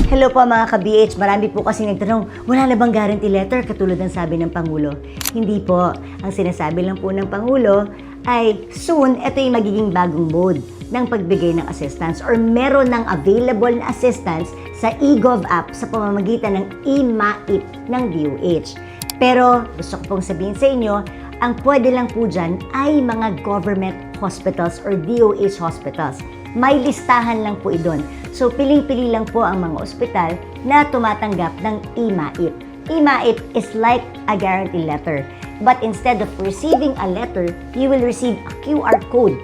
Hello po mga ka-BH, marami po kasi nagtanong, wala na bang guarantee letter katulad ng sabi ng Pangulo? Hindi po. Ang sinasabi lang po ng Pangulo ay soon, ito yung magiging bagong mode ng pagbigay ng assistance or meron ng available na assistance sa eGov app sa pamamagitan ng e-MAIP ng DOH. Pero gusto ko pong sabihin sa inyo, ang pwede lang po dyan ay mga government hospitals or DOH hospitals. May listahan lang po idon. So, piling-pili lang po ang mga ospital na tumatanggap ng e-MAIP. E-MAIP is like a guarantee letter. But instead of receiving a letter, you will receive a QR code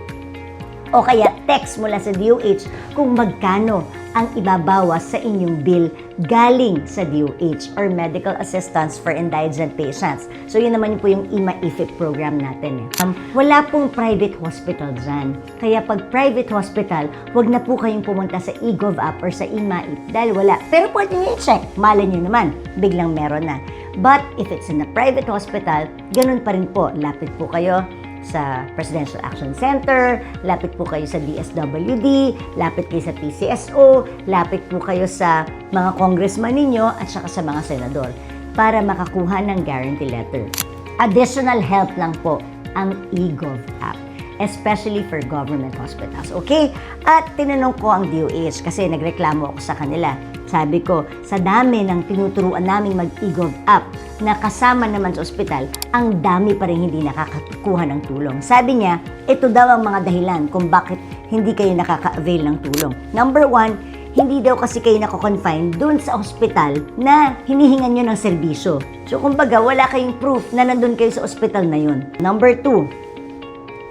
o kaya text mula sa DOH kung magkano ang ibabawas sa inyong bill galing sa DOH or Medical Assistance for Indigent Patients. So yun naman po yung e-MAIP program natin. Wala pong private hospital dyan. Kaya pag private hospital, wag na po kayong pumunta sa eGov app or sa e-MAIP dahil wala. Pero pwede nyo i-check. Malay nyo naman, biglang meron na. But if it's in a private hospital, ganun pa rin po. Lapit po kayo sa Presidential Action Center, lapit po kayo sa DSWD, lapit kayo sa PCSO, lapit po kayo sa mga congressman ninyo at saka sa mga senador para makakuha ng guarantee letter. Additional help lang po ang eGov app, especially for government hospitals. Okay? At tinanong ko ang DOH kasi nagreklamo ako sa kanila. Sabi ko, sa dami ng tinuturuan naming mag-eGov app na kasama naman sa ospital, ang dami pa rin hindi nakakakuha ng tulong. Sabi niya, ito daw ang mga dahilan kung bakit hindi kayo nakaka-avail ng tulong. Number 1, hindi daw kasi kayo nako-confine dun sa ospital na hinihingan nyo ng serbisyo. So, kumbaga, wala kayong proof na nandun kayo sa ospital na yun. Number 2,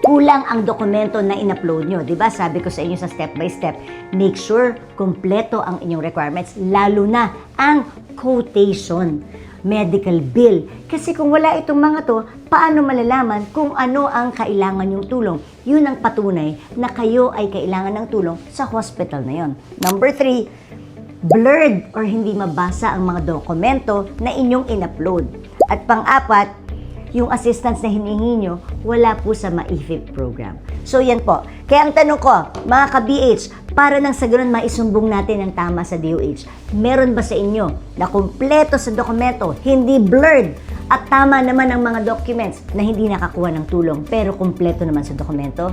kulang ang dokumento na in-upload nyo. Diba? Sabi ko sa inyo sa step by step, make sure kumpleto ang inyong requirements, lalo na ang quotation, medical bill. Kasi kung wala itong mga to, paano malalaman kung ano ang kailangan yung tulong? Yun ang patunay na kayo ay kailangan ng tulong sa hospital na yon. Number 3, blurred or hindi mabasa ang mga dokumento na inyong in-upload. At pang-apat, yung assistance na hinihingi nyo, wala po sa MAIP program. So yan po. Kaya ang tanong ko, mga ka-BH, para nang sa ganun maisumbong natin ang tama sa DOH, meron ba sa inyo na kumpleto sa dokumento, hindi blurred, at tama naman ang mga documents na hindi nakakuha ng tulong, pero kumpleto naman sa dokumento?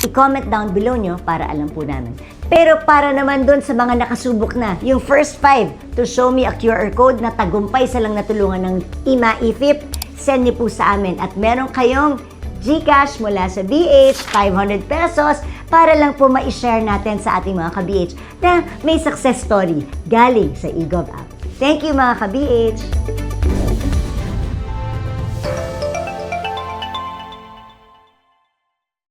I-comment down below nyo para alam po namin. Pero para naman doon sa mga nakasubok na, yung first 5 to show me a QR code na tagumpay sa lang natulungan ng e-MAIP, send niyo po sa amin at meron kayong GCash mula sa BH, 500 pesos para lang po ma-share natin sa ating mga ka-BH na may success story galing sa eGov app. Thank you mga ka-BH!